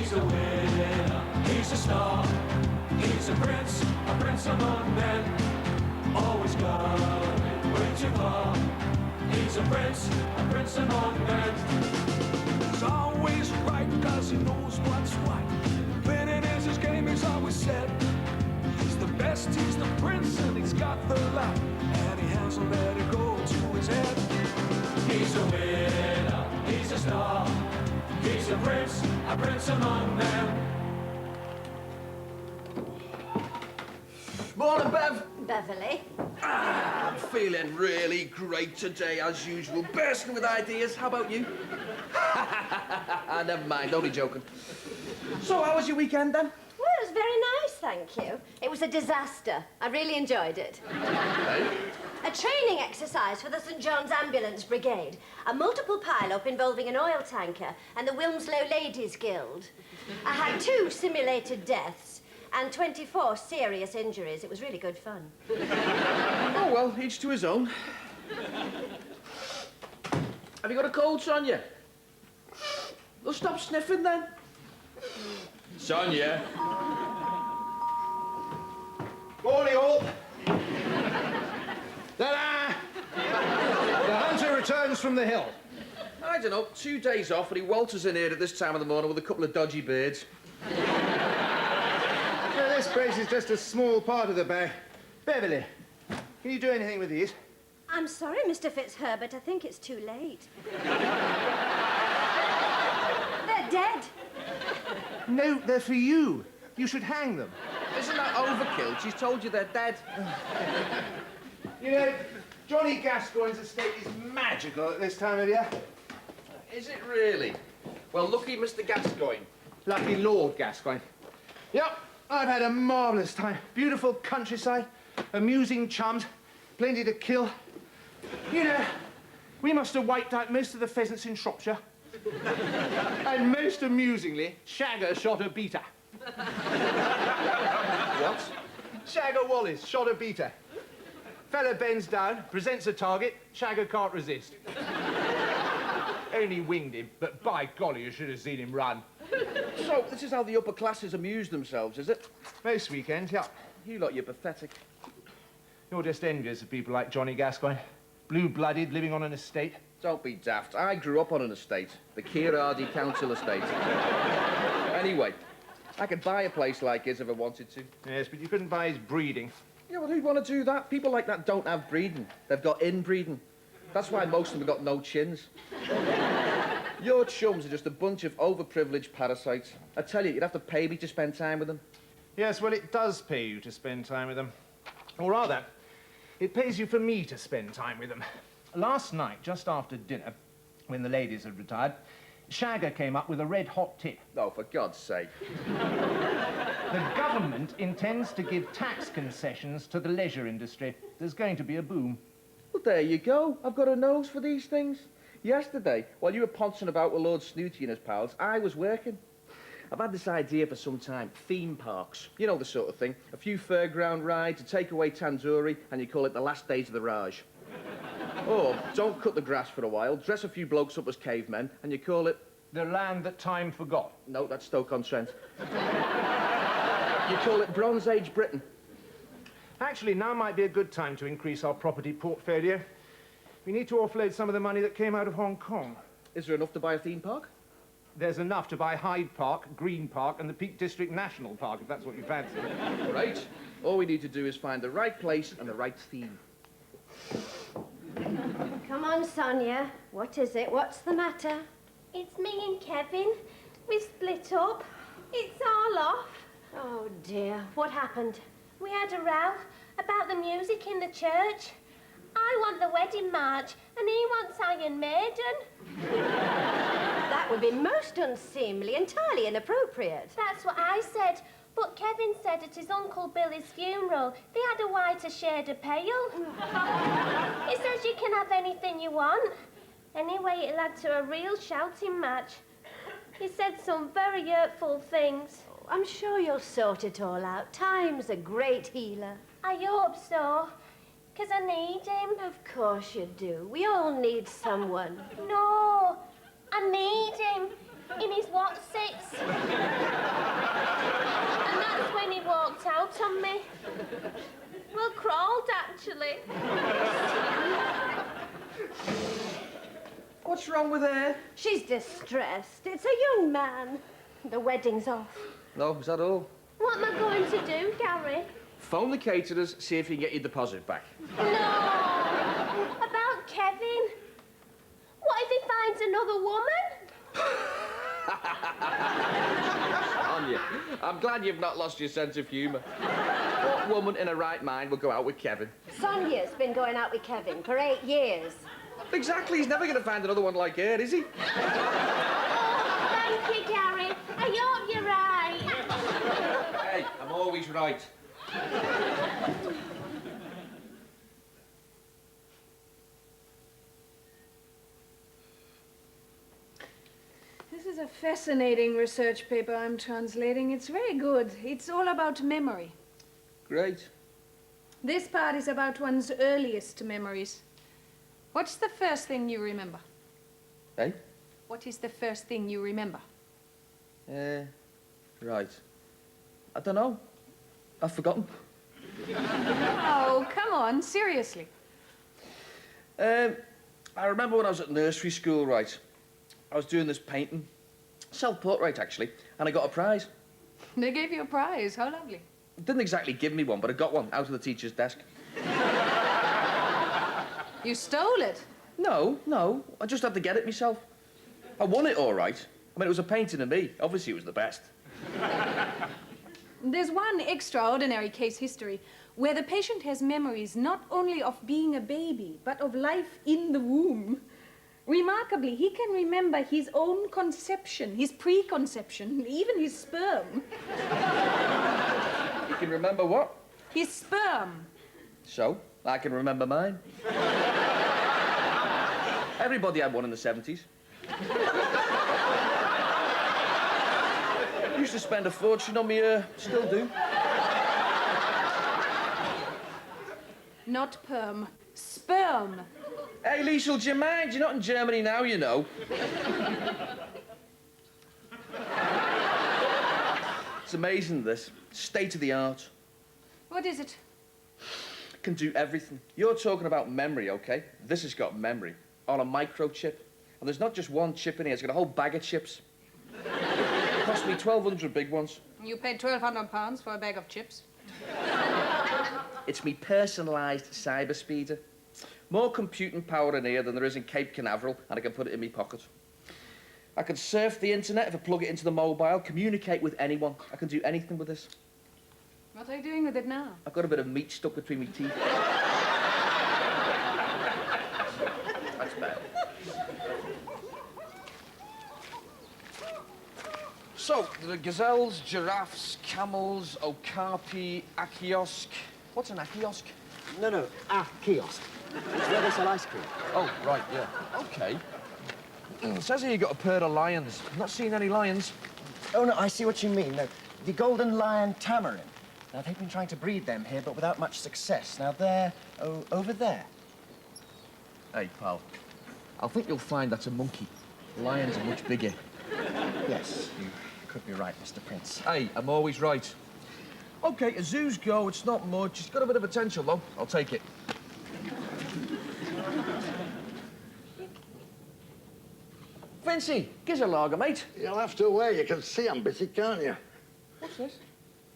He's a winner, he's a star. He's a prince among men. Always coming way too far. He's a prince among men. He's always right because he knows what's right. Winning is his game, he's always said. He's the best, he's the prince, and he's got the light. And he hasn't let it go to his head. He's a winner, he's a star. He's a prince among men. Morning, Bev. Beverly. I'm feeling really great today, as usual. Bursting with ideas. How about you? Never mind, only joking. So, how was your weekend, then? Well, it was very nice, thank you. It was a disaster. I really enjoyed it. Hey? A training exercise for the St. John's Ambulance Brigade. A multiple pile-up involving an oil tanker and the Wilmslow Ladies Guild. I had 2 simulated deaths and 24 serious injuries. It was really good fun. Oh, well, each to his own. Have you got a cold, Sonia? Well, stop sniffing, then. Sonia. Morning, all. Ta-da! The hunter returns from the hill. I don't know, 2 days off and he waltzes in here at this time of the morning with a couple of dodgy birds. Well, this place is just a small part of the bag. Beverly, can you do anything with these? I'm sorry, Mr. Fitzherbert. I think it's too late. They're dead. No, they're for you. You should hang them. Isn't that overkill? She's told you they're dead. You know, Johnny Gascoigne's estate is magical at this time of year. Is it really? Well, lucky Mr. Gascoigne. Lucky Lord Gascoigne. Yep, I've had a marvellous time. Beautiful countryside, amusing chums, plenty to kill. You know, we must have wiped out most of the pheasants in Shropshire. And most amusingly, Shagger shot a beater. What? Shagger Wallace shot a beater. Fella bends down, presents a target, Shagger can't resist. Only winged him, but by golly, you should have seen him run. So, this is how the upper classes amuse themselves, is it? Most weekends, yeah. You lot, you're pathetic. You're just envious of people like Johnny Gascoigne. Blue-blooded, living on an estate. Don't be daft. I grew up on an estate. The Keir Council estate. Anyway, I could buy a place like his if I wanted to. Yes, but you couldn't buy his breeding. Yeah, well, who'd want to do that? People like that don't have breeding. They've got inbreeding. That's why most of them have got no chins. Your chums are just a bunch of overprivileged parasites. I tell you, you'd have to pay me to spend time with them. Yes, well, it does pay you to spend time with them. Or rather, it pays you for me to spend time with them. Last night, just after dinner, when the ladies had retired, Shagger came up with a red-hot tip. Oh, for God's sake. The government intends to give tax concessions to the leisure industry. There's going to be a boom. Well, there you go. I've got a nose for these things. Yesterday, while you were poncing about with Lord Snooty and his pals, I was working. I've had this idea for some time. Theme parks. You know the sort of thing. A few fairground rides, a takeaway tandoori, and you call it the last days of the Raj. Or, don't cut the grass for a while, dress a few blokes up as cavemen, and you call it... The land that time forgot. No, that's Stoke-on-Trent. You call it Bronze Age Britain. Actually, now might be a good time to increase our property portfolio. We need to offload some of the money that came out of Hong Kong. Is there enough to buy a theme park? There's enough to buy Hyde Park, Green Park, and the Peak District National Park, if that's what you fancy. Right. All we need to do is find the right place and the right theme. Come on, Sonia. What is it? What's the matter? It's me and Kevin. We split up. It's all off. Oh, dear. What happened? We had a row about the music in the church. I want the wedding march, and he wants Iron Maiden. That would be most unseemly, entirely inappropriate. That's what I said. But Kevin said at his Uncle Billy's funeral, they had a whiter shade of pale. He says you can have anything you want. Anyway, it led to a real shouting match. He said some very hurtful things. I'm sure you'll sort it all out. Time's a great healer. I hope so, 'cause I need him. Of course you do. We all need someone. No, I need him in his whatsits. actually. What's wrong with her? She's distressed. It's a young man. The wedding's off. No, is that all? What am I going to do, Gary? Phone the caterers, see if you can get your deposit back. No. About Kevin. What if he finds another woman? Anya, I'm glad you've not lost your sense of humour. What woman in her right mind would go out with Kevin? Sonia's been going out with Kevin for 8 years. Exactly, he's never going to find another one like her, is he? Oh, thank you, Gary. I hope you're right. Hey, I'm always right. This is a fascinating research paper I'm translating. It's very good. It's all about memory. Great. This part is about one's earliest memories. What's the first thing you remember? Hey? What is the first thing you remember? Right. I don't know. I've forgotten. Oh, come on, seriously. I remember when I was at nursery school, right? I was doing this painting. Self-portrait, actually. And I got a prize. They gave you a prize. How lovely. Didn't exactly give me one, but I got one out of the teacher's desk. You stole it. No. I just had to get it myself. I won it all right. I mean, it was a painting of me. Obviously, it was the best. There's one extraordinary case history where the patient has memories not only of being a baby, but of life in the womb. Remarkably, he can remember his own conception, his preconception, even his sperm. You can remember what? His sperm. So, I can remember mine. Everybody had one in the 70s. Used to spend a fortune on me, still do. Not perm. Sperm. Hey, Liesl, do you mind? You're not in Germany now, you know. It's amazing, this. State of the art. What is it? Can do everything. You're talking about memory, okay? This has got memory. On a microchip. And there's not just one chip in here, it's got a whole bag of chips. It cost me 1,200 big ones. You paid £1,200 for a bag of chips? It's me personalised cyber speeder. More computing power in here than there is in Cape Canaveral, and I can put it in my pocket. I can surf the internet if I plug it into the mobile, communicate with anyone. I can do anything with this. What are you doing with it now? I've got a bit of meat stuck between my teeth. That's better. So, there are gazelles, giraffes, camels, okapi, akiosk. What's an akiosk? No, a kiosk. It's where they sell ice cream. Oh, right, yeah. Okay. It says here you got a pair of lions. I've not seen any lions. Oh, no, I see what you mean. No, the golden lion tamarin. Now, they've been trying to breed them here, but without much success. Now, they're over there. Hey, pal. I think you'll find that's a monkey. Lions are much bigger. Yes, you could be right, Mr. Prince. Hey, I'm always right. Okay, a zoo's go. It's not much. It's got a bit of potential, though. I'll take it. Vincey, gives a lager, mate. You'll have to wait. You can see I'm busy, can't you? What's this?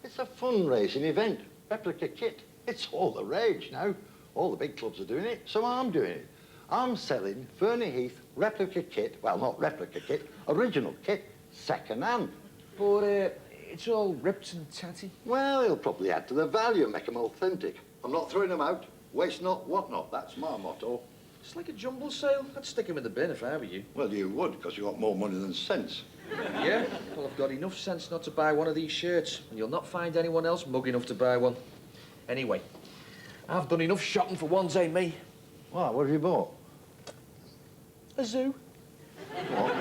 It's a fundraising event. Replica kit. It's all the rage now. All the big clubs are doing it, so I'm doing it. I'm selling Fernie Heath replica kit. Well, not replica kit. Original kit, second hand. But, it's all ripped and tatty. Well, it'll probably add to the value and make them authentic. I'm not throwing them out. Waste not, what not. That's my motto. It's like a jumble sale. I'd stick him in the bin if I were you. Well, you would, because you got more money than sense. Yeah? Well, I've got enough sense not to buy one of these shirts, and you'll not find anyone else mug enough to buy one. Anyway, I've done enough shopping for one day, me. What have you bought? A zoo. What?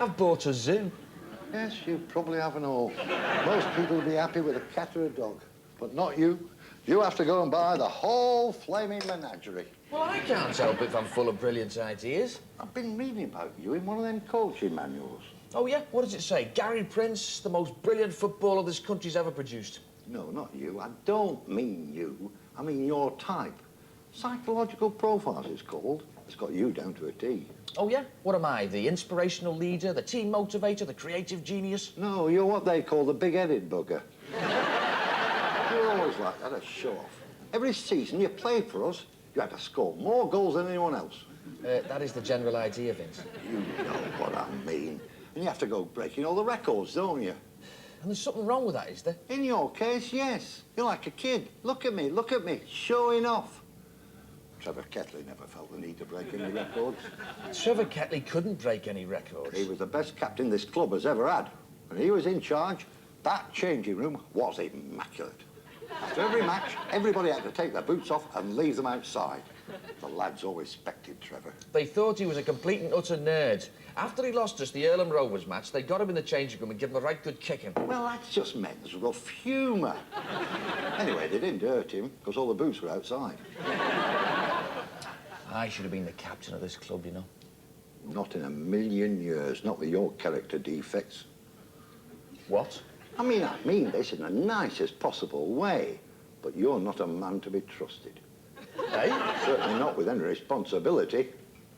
I've bought a zoo. Yes, you probably have an all. Most people would be happy with a cat or a dog, but not you. You have to go and buy the whole flaming menagerie. Well, I can't help it if I'm full of brilliant ideas. I've been reading about you in one of them coaching manuals. Oh, yeah? What does it say? Gary Prince, the most brilliant footballer this country's ever produced. No, not you. I don't mean you. I mean your type. Psychological profiles, it's called. It's got you down to a T. Oh, yeah? What am I, the inspirational leader, the team motivator, the creative genius? No, you're what they call the big-headed bugger. You're always like that, a show-off. Every season you played for us, you had to score more goals than anyone else. That is the general idea, Vince. You know what I mean. And you have to go breaking all the records, don't you? And there's something wrong with that, is there? In your case, yes. You're like a kid. Look at me, showing off. Trevor Ketley never felt the need to break any records. Trevor Ketley couldn't break any records. He was the best captain this club has ever had. When he was in charge, that changing room was immaculate. After every match, everybody had to take their boots off and leave them outside. The lads always respected Trevor. They thought he was a complete and utter nerd. After he lost us the Earlham Rovers match, they got him in the changing room and gave him a right good kicking. Well, that's just men's rough humour. Anyway, they didn't hurt him, because all the boots were outside. I should have been the captain of this club, you know. Not in a million years, not with your character defects. What? I mean this in the nicest possible way, but you're not a man to be trusted. Hey? Certainly not with any responsibility.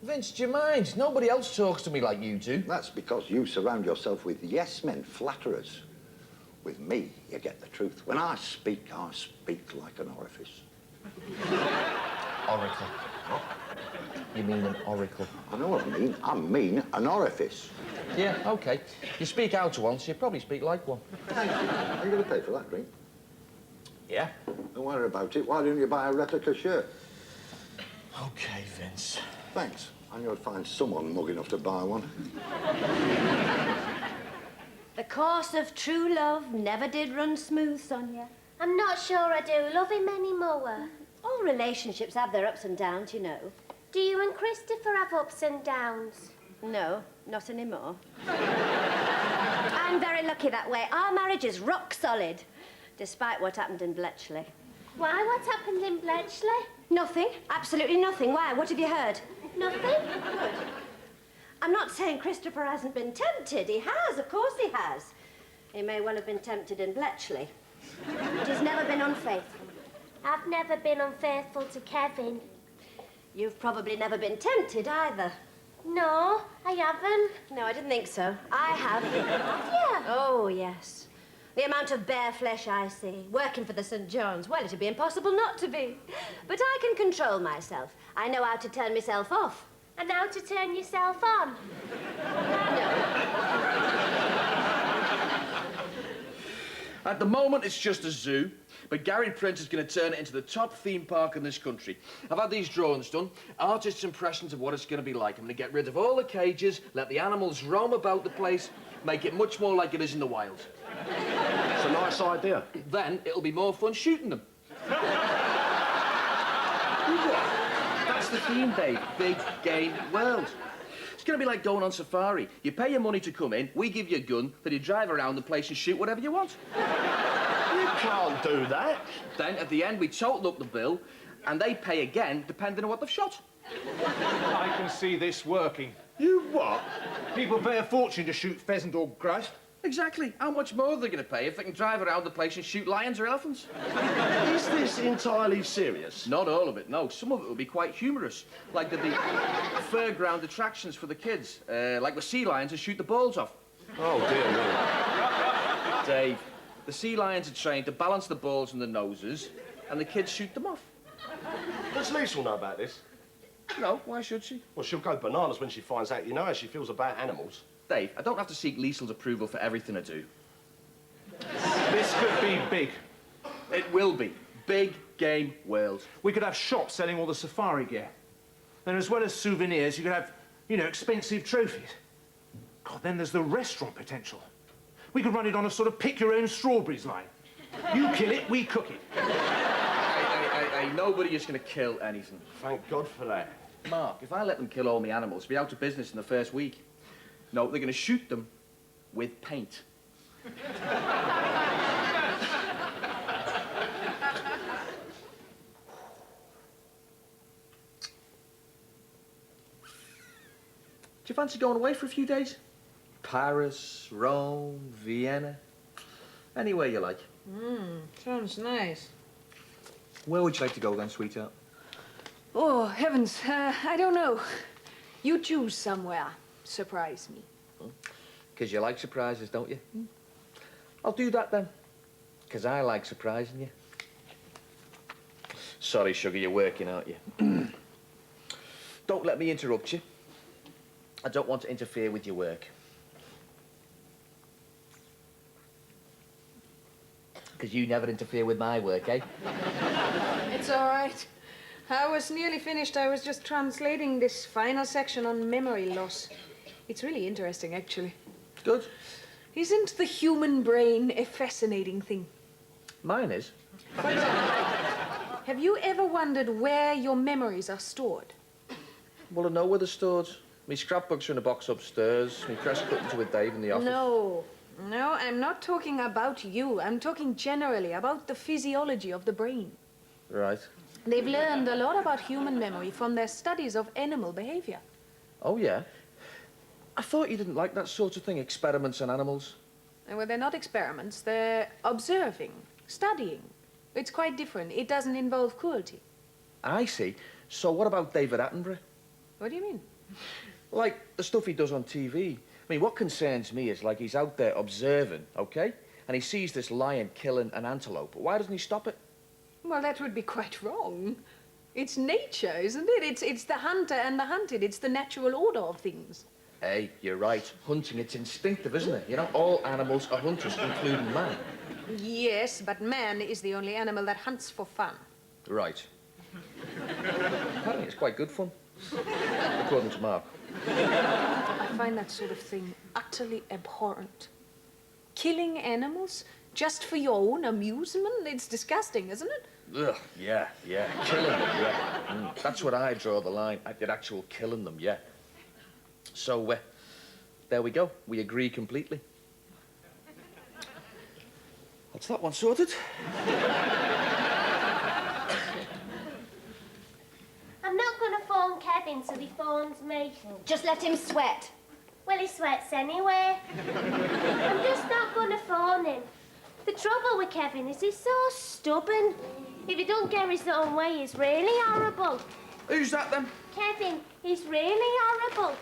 Vince, do you mind? Nobody else talks to me like you do. That's because you surround yourself with yes-men, flatterers. With me, you get the truth. When I speak like an orifice. Oracle. You mean an oracle? I know what I mean. I mean an orifice. Yeah, OK. You speak out to one, so you probably speak like one. Are you going to pay for that drink? Yeah. Don't worry about it. Why don't you buy a replica shirt? OK, Vince. Thanks. I knew I'd find someone mug enough to buy one. The course of true love never did run smooth, Sonia. I'm not sure I do love him anymore. All relationships have their ups and downs, you know. Do you and Christopher have ups and downs? No, not anymore. I'm very lucky that way. Our marriage is rock solid, despite what happened in Bletchley. Why? What happened in Bletchley? Nothing. Absolutely nothing. Why? What have you heard? Nothing. I'm not saying Christopher hasn't been tempted. He has, of course he has. He may well have been tempted in Bletchley. But he's never been unfaithful. I've never been unfaithful to Kevin. You've probably never been tempted either. No, I haven't. No, I didn't think so. I have. Have you? Oh, yes. The amount of bare flesh I see, working for the St. John's, well, it'd be impossible not to be. But I can control myself. I know how to turn myself off. And how to turn yourself on? At the moment, it's just a zoo, but Gary Prince is going to turn it into the top theme park in this country. I've had these drawings done, artists' impressions of what it's going to be like. I'm going to get rid of all the cages, let the animals roam about the place, make it much more like it is in the wild. It's a nice idea. Then it'll be more fun shooting them. That's the theme, Dave. Big game world. It's going to be like going on safari. You pay your money to come in, we give you a gun, then you drive around the place and shoot whatever you want. You can't do that. Then, at the end, we total up the bill, and they pay again, depending on what they've shot. I can see this working. You what? People pay a fortune to shoot pheasant or grouse. Exactly. How much more are they going to pay if they can drive around the place and shoot lions or elephants? Is this entirely serious? Not all of it, no. Some of it will be quite humorous. Like the fairground attractions for the kids. Like the sea lions who shoot the balls off. Oh, dear me. Dave, the sea lions are trained to balance the balls on the noses, and the kids shoot them off. Does Liesl know about this? No, why should she? Well, she'll go bananas when she finds out. You know how she feels about animals. Dave, I don't have to seek Liesl's approval for everything I do. This could be big. It will be. Big game world. We could have shops selling all the safari gear. Then as well as souvenirs, you could have, you know, expensive trophies. God, then there's the restaurant potential. We could run it on a sort of pick-your-own-strawberries line. You kill it, we cook it. Hey, nobody is going to kill anything. Thank God for that. Mark, if I let them kill all my animals, they'll be out of business in the first week. No, they're going to shoot them with paint. Do you fancy going away for a few days? Paris, Rome, Vienna, anywhere you like. Sounds nice. Where would you like to go then, sweetheart? Oh, heavens, I don't know. You choose somewhere. Surprise me. Because you like surprises, don't you? I'll do that then. Because I like surprising you. Sorry, sugar, you're working, aren't you? Don't let me interrupt you. I don't want to interfere with your work. Because you never interfere with my work, eh? It's all right. I was nearly finished. I was just translating this final section on memory loss. It's really interesting, actually. Good. Isn't the human brain a fascinating thing? Mine is. For example, have you ever wondered where your memories are stored? Well, I know where they're stored. My scrapbooks are in a box upstairs. My press cuttings are with Dave in the office. No, I'm not talking about you. I'm talking generally about the physiology of the brain. Right. They've learned a lot about human memory from their studies of animal behavior. Oh, yeah? I thought you didn't like that sort of thing, experiments on animals. Well, they're not experiments. They're observing, studying. It's quite different. It doesn't involve cruelty. I see. So what about David Attenborough? What do you mean? Like the stuff he does on TV. I mean, what concerns me is, like, he's out there observing, okay? And he sees this lion killing an antelope. Why doesn't he stop it? Well, that would be quite wrong. It's nature, isn't it? It's the hunter and the hunted. It's the natural order of things. Hey, you're right. Hunting, it's instinctive, isn't it? You know, all animals are hunters, including man. Yes, but man is the only animal that hunts for fun. Right. I think it's quite good fun. According to Mark. I find that sort of thing utterly abhorrent. Killing animals just for your own amusement? It's disgusting, isn't it? Ugh, yeah. Killing them, yeah. That's what I draw the line. I did actual killing them, yeah. So, there we go. We agree completely. That's that one sorted. I'm not going to phone Kevin, so he phones me. Just let him sweat. Well, he sweats anyway. I'm just not going to phone him. The trouble with Kevin is he's so stubborn. If he don't get his own way, he's really horrible. Who's that, then? Kevin, he's really horrible.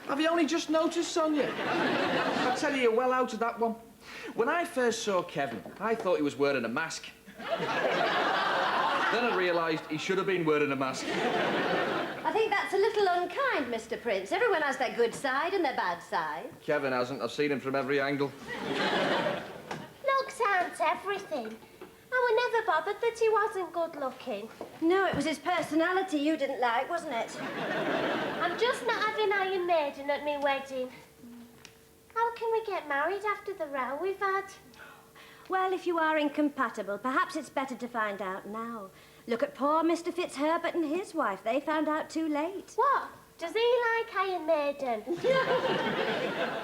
Have you only just noticed, Sonia? I tell you, you're well out of that one. When I first saw Kevin, I thought he was wearing a mask. Then I realised he should have been wearing a mask. I think that's a little unkind, Mr. Prince. Everyone has their good side and their bad side. Kevin hasn't. I've seen him from every angle. Looks aren't everything. I were never bothered that he wasn't good looking. No, it was his personality you didn't like, wasn't it? I'm just not having Iron Maiden at my wedding. How can we get married after the row we've had? Well, if you are incompatible, perhaps it's better to find out now. Look at poor Mr. Fitzherbert and his wife. They found out too late. What? Does he like Iron Maiden?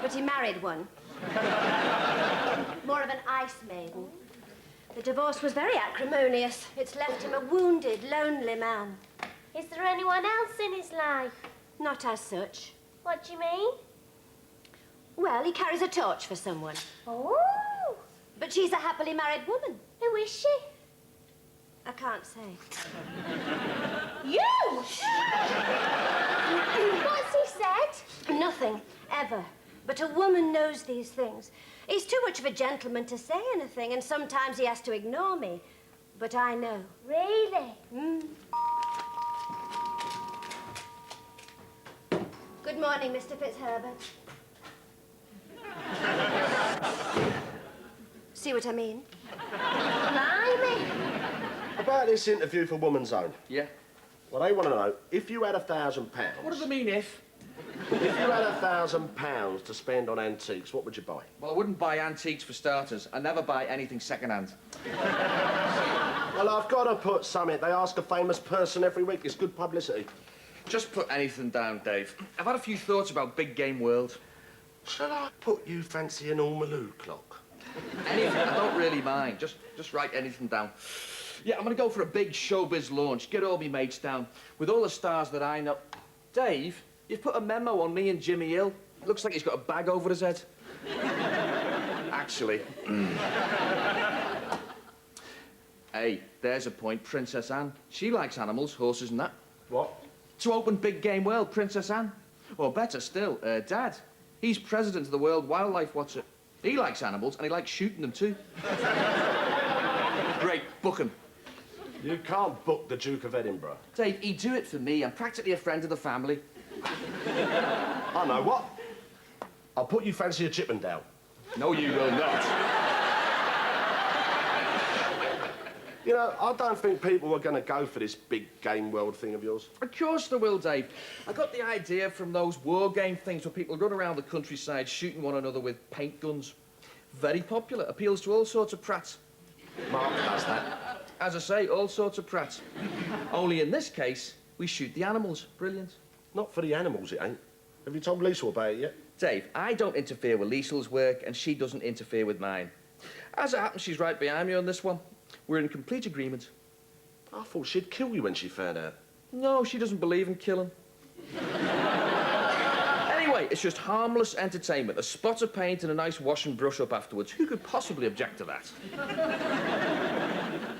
But he married one. More of an ice maiden. The divorce was very acrimonious. It's left him a wounded, lonely man. Is there anyone else in his life? Not as such. What do you mean? Well, he carries a torch for someone. Oh! But she's a happily married woman. Who is she? I can't say. You! What's he said? Nothing, ever. But a woman knows these things. He's too much of a gentleman to say anything, and sometimes he has to ignore me. But I know. Really? Good morning, Mr. Fitzherbert. See what I mean? Blimey! About this interview for Woman's Own. Yeah. Well, they want to know, if you had £1,000... What does it mean, if? If you had £1,000 to spend on antiques, what would you buy? Well, I wouldn't buy antiques for starters. I never buy anything second-hand. Well, I've got to put something. They ask a famous person every week. It's good publicity. Just put anything down, Dave. I've had a few thoughts about Big Game World. Shall I put you fancy an Ormaloo clock? Anything, I don't really mind. Just write anything down. Yeah, I'm gonna go for a big showbiz launch. Get all me mates down. With all the stars that I know. Dave, you've put a memo on me and Jimmy Hill. Looks like he's got a bag over his head. Actually. Hey, there's a point. Princess Anne. She likes animals, horses and that. What? To open Big Game World, Princess Anne. Or better still, her dad. He's president of the World Wildlife Watcher. He likes animals, and he likes shooting them too. Great, book him. You can't book the Duke of Edinburgh. Dave, he'd do it for me. I'm practically a friend of the family. I know what. I'll put you fancy a Chippendale. No, you will not. You know, I don't think people are going to go for this Big Game World thing of yours. Of course they will, Dave. I got the idea from those war game things where people run around the countryside shooting one another with paint guns. Very popular. Appeals to all sorts of prats. Mark does that. As I say, all sorts of prats. Only in this case, we shoot the animals. Brilliant. Not for the animals, it ain't. Have you told Liesl about it yet? Dave, I don't interfere with Liesl's work, and she doesn't interfere with mine. As it happens, she's right behind me on this one. We're in complete agreement. I thought she'd kill you when she found out. No, she doesn't believe in killing. Anyway, it's just harmless entertainment. A spot of paint and a nice wash and brush up afterwards. Who could possibly object to that?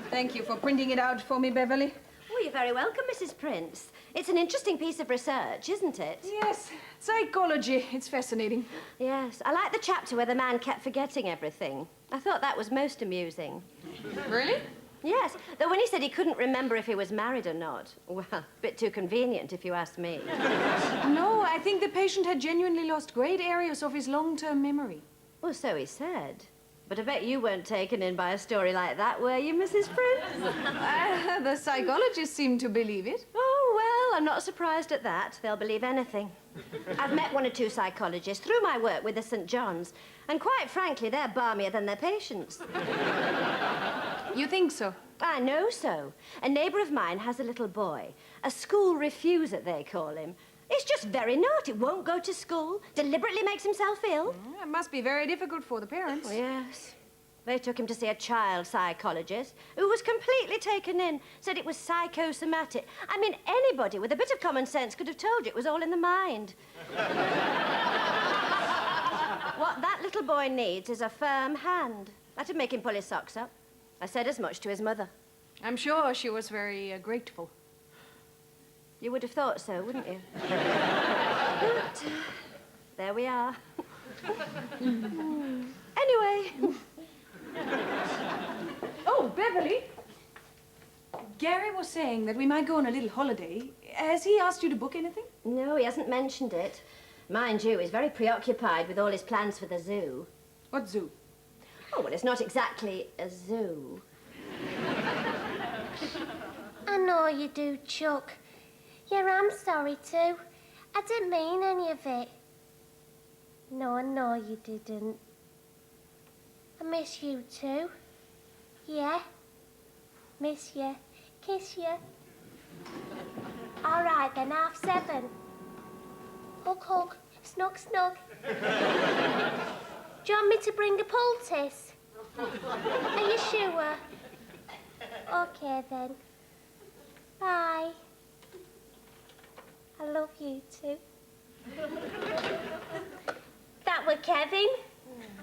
Thank you for printing it out for me, Beverly. Oh, you're very welcome, Mrs. Prince. It's an interesting piece of research, isn't it? Yes, psychology. It's fascinating. Yes. I like the chapter where the man kept forgetting everything. I thought that was most amusing. Really? Yes, though when he said he couldn't remember if he was married or not, well, a bit too convenient, if you ask me. No, I think the patient had genuinely lost great areas of his long-term memory. Well, so he said. But I bet you weren't taken in by a story like that, were you, Mrs. Prince? The psychologists seem to believe it. Oh, well, I'm not surprised at that. They'll believe anything. I've met one or two psychologists through my work with the St. John's, and quite frankly, they're balmier than their patients. You think so? I know so. A neighbour of mine has a little boy. A school refuser, they call him. He's just very naughty, won't go to school, deliberately makes himself ill. It must be very difficult for the parents. Oh, yes. They took him to see a child psychologist who was completely taken in, said it was psychosomatic. I mean, anybody with a bit of common sense could have told you it was all in the mind. What that little boy needs is a firm hand. That'd make him pull his socks up. I said as much to his mother. I'm sure she was very grateful. You would have thought so, wouldn't you? But there we are. Anyway. Oh, Beverly. Gary was saying that we might go on a little holiday. Has he asked you to book anything? No, he hasn't mentioned it. Mind you, he's very preoccupied with all his plans for the zoo. What zoo? Oh, well, it's not exactly a zoo. I know you do, Chuck. Yeah, I'm sorry too. I didn't mean any of it. No, I know you didn't. I miss you too. Yeah? Miss you. Kiss you. All right then, 7:30. Hug, hug. Snug, snug. Do you want me to bring a poultice? Are you sure? Okay then. Bye. I love you too. That were Kevin.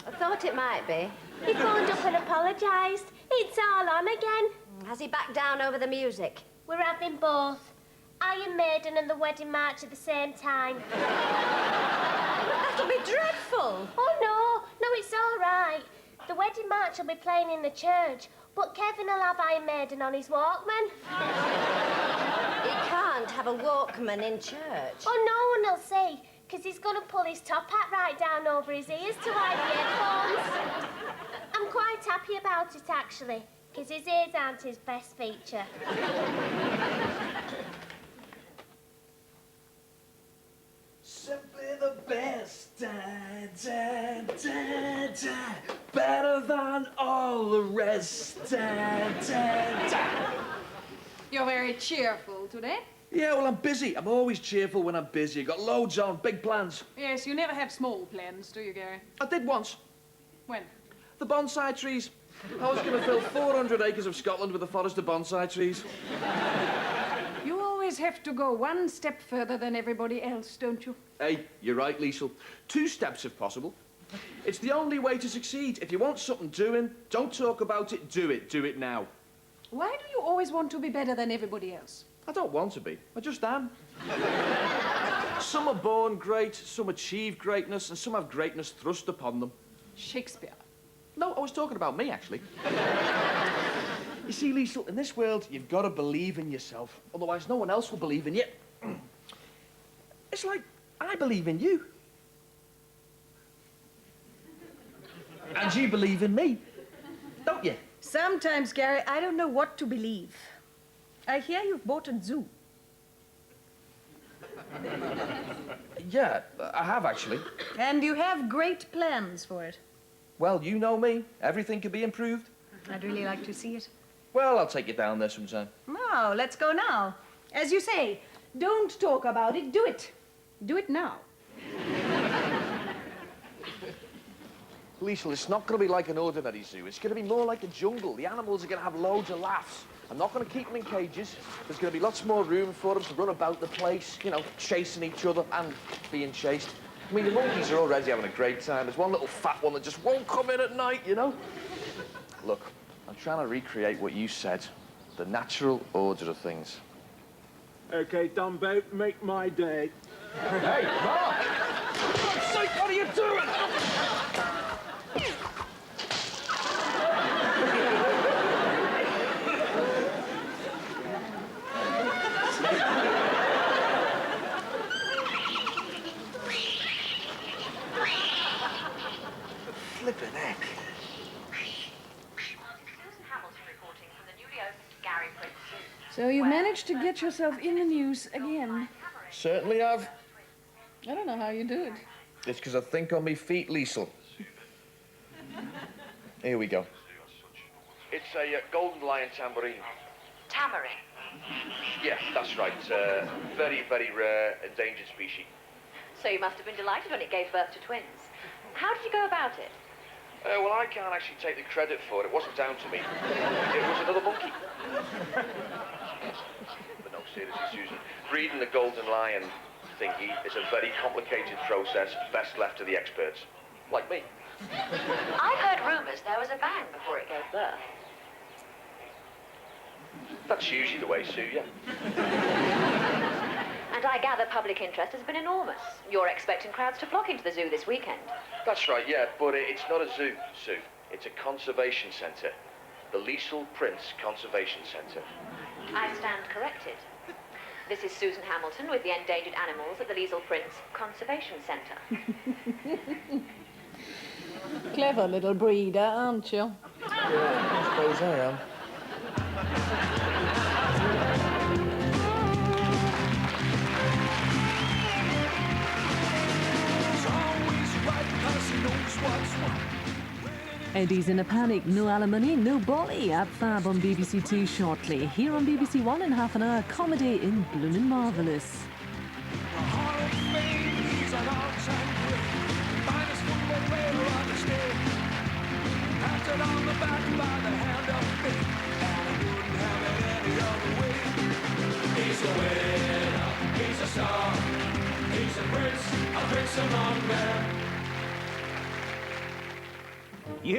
I thought it might be. He phoned up and apologised. It's all on again. Has he backed down over the music? We're having both. Iron Maiden and the Wedding March at the same time. That'll be dreadful. Oh, no, it's all right. The Wedding March will be playing in the church, but Kevin will have Iron Maiden on his Walkman. He can't have a Walkman in church. Oh, no one will see, because he's going to pull his top hat right down over his ears to hide the headphones. I'm quite happy about it, actually, because his ears aren't his best feature. Simply the best, better than all the rest, You're very cheerful today. Yeah, well, I'm busy. I'm always cheerful when I'm busy. Got loads on, big plans. Yes, you never have small plans, do you, Gary? I did once. When? The bonsai trees. I was going to fill 400 acres of Scotland with a forest of bonsai trees. You always have to go one step further than everybody else, don't you? Hey, you're right, Liesl. 2 steps if possible. It's the only way to succeed. If you want something doing, don't talk about it, do it. Do it now. Why do you always want to be better than everybody else? I don't want to be. I just am. Some are born great, some achieve greatness, and some have greatness thrust upon them. Shakespeare. No, I was talking about me, actually. You see, Liesl, in this world, you've got to believe in yourself. Otherwise, no one else will believe in you. It's like I believe in you. And you believe in me, don't you? Sometimes, Gary, I don't know what to believe. I hear you've bought a zoo. Yeah, I have, actually. And you have great plans for it. Well, you know me. Everything can be improved. I'd really like to see it. Well, I'll take you down there sometime. No, let's go now. As you say, don't talk about it, do it. Do it now. Liesl, it's not going to be like an ordinary zoo. It's going to be more like a jungle. The animals are going to have loads of laughs. I'm not going to keep them in cages. There's going to be lots more room for them to run about the place, you know, chasing each other and being chased. I mean, the monkeys are already having a great time. There's one little fat one that just won't come in at night, you know? Look, I'm trying to recreate what you said, the natural order of things. OK, Dumbo, make my day. Hey, Mark! For God's sake, what are you doing? Flippin' heck. So you managed to get yourself in the news again. Certainly have. I don't know how you do it. It's because I think on me feet, Liesl. Here we go. It's a golden lion tambourine. Tamarind. Yeah, that's right. Very, very rare, endangered species. So you must have been delighted when it gave birth to twins. How did you go about it? Well, I can't actually take the credit for it. It wasn't down to me. It was another monkey. But no, seriously, Susan, breeding the golden lion thingy is a very complicated process, best left to the experts. Like me. I've heard rumours there was a bang before it gave birth. That's usually the way, Sue, yeah. And I gather public interest has been enormous. You're expecting crowds to flock into the zoo this weekend. That's right, yeah, but it's not a zoo, Sue. It's a conservation centre. The Liesl Prince Conservation Centre. I stand corrected. This is Susan Hamilton with the endangered animals at the Liesl Prince Conservation Centre. Clever little breeder, aren't you? Yeah, I suppose I am. Eddie's in a panic, no alimony, no bolly at Fab on BBC Two shortly. Here on BBC One in half an hour, comedy in Bloomin' Marvellous. Patted on the back by the hand of fate.